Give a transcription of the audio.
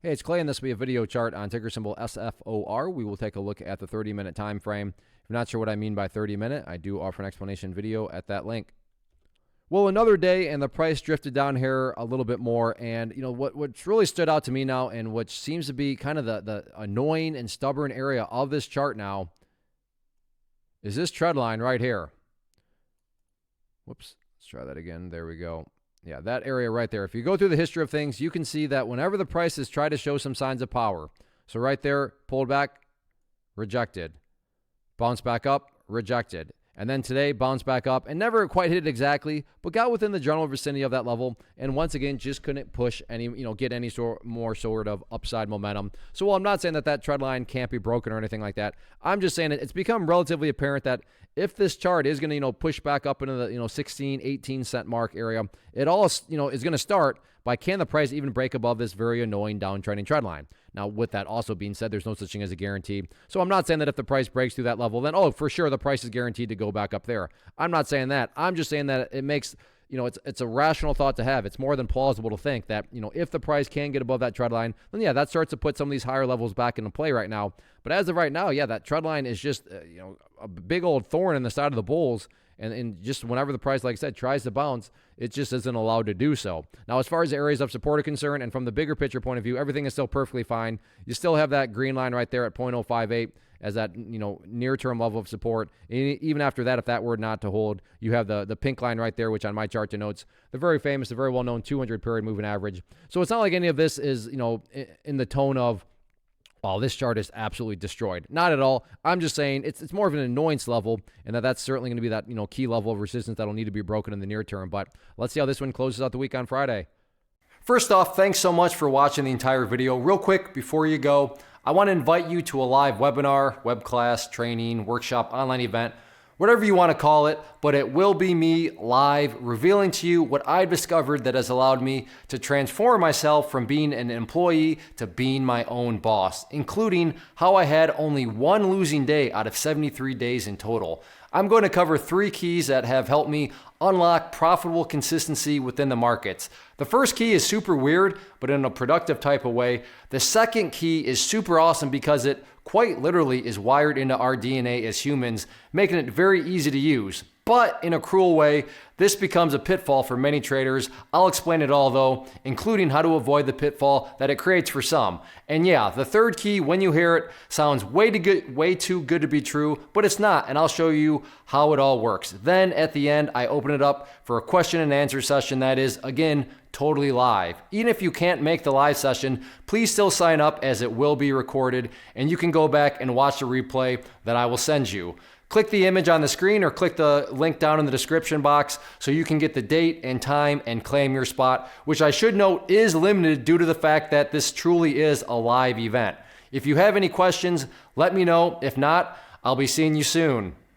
Hey, it's Clay, and this will be a video chart on ticker symbol SFOR. We will take a look at the 30-minute time frame. If you're not sure what I mean by 30-minute, I do offer an explanation video at that link. Well, another day, and the price drifted down here a little bit more. And you know what's really stood out to me now, and which seems to be kind of the annoying and stubborn area of this chart now, is this trend line right here. Whoops, let's try that again. There we go. Yeah, that area right there. If you go through the history of things, you can see that whenever the prices try to show some signs of power, so right there, pulled back, rejected. Bounced back up, rejected. And then today, bounced back up and never quite hit it exactly, but got within the general vicinity of that level. And once again, just couldn't push any, get any more sort of upside momentum. So while I'm not saying that that trend line can't be broken or anything like that, I'm just saying it's become relatively apparent that if this chart is going to, push back up into the, 16, 18 cent mark area, it all, is going to start by can the price even break above this very annoying downtrending trend line. Now, with that also being said, there's no such thing as a guarantee. So I'm not saying that if the price breaks through that level, then, oh, for sure, the price is guaranteed to go back up there. I'm not saying that. I'm just saying that it makes, it's a rational thought to have. It's more than plausible to think that, if the price can get above that trend line, then yeah, that starts to put some of these higher levels back into play right now. But as of right now, yeah, that trend line is just, a big old thorn in the side of the bulls. And just whenever the price, like I said, tries to bounce, it just isn't allowed to do so. Now, as far as the areas of support are concerned, and from the bigger picture point of view, everything is still perfectly fine. You still have that green line right there at 0.058 as that, near-term level of support. And even after that, if that were not to hold, you have the pink line right there, which on my chart denotes the very famous, the very well-known 200 period moving average. So it's not like any of this is, in the tone of, oh, this chart is absolutely destroyed. Not at all. I'm just saying it's more of an annoyance level, and that's certainly going to be that key level of resistance that'll need to be broken in the near term. But let's see how this one closes out the week on Friday. First off, thanks so much for watching the entire video. Real quick, before you go, I want to invite you to a live webinar, web class, training, workshop, online event, whatever you want to call it, but it will be me live revealing to you what I've discovered that has allowed me to transform myself from being an employee to being my own boss, including how I had only one losing day out of 73 days in total. I'm going to cover 3 keys that have helped me unlock profitable consistency within the markets. The first key is super weird, but in a productive type of way. The second key is super awesome because it quite literally is wired into our DNA as humans, making it very easy to use. But in a cruel way, this becomes a pitfall for many traders. I'll explain it all though, including how to avoid the pitfall that it creates for some. And yeah, the third key, when you hear it, sounds way too good to be true, but it's not, and I'll show you how it all works. Then at the end, I open it up for a question and answer session that is, again, totally live. Even if you can't make the live session, please still sign up as it will be recorded, and you can go back and watch the replay that I will send you. Click the image on the screen or click the link down in the description box so you can get the date and time and claim your spot, which I should note is limited due to the fact that this truly is a live event. If you have any questions, let me know. If not, I'll be seeing you soon.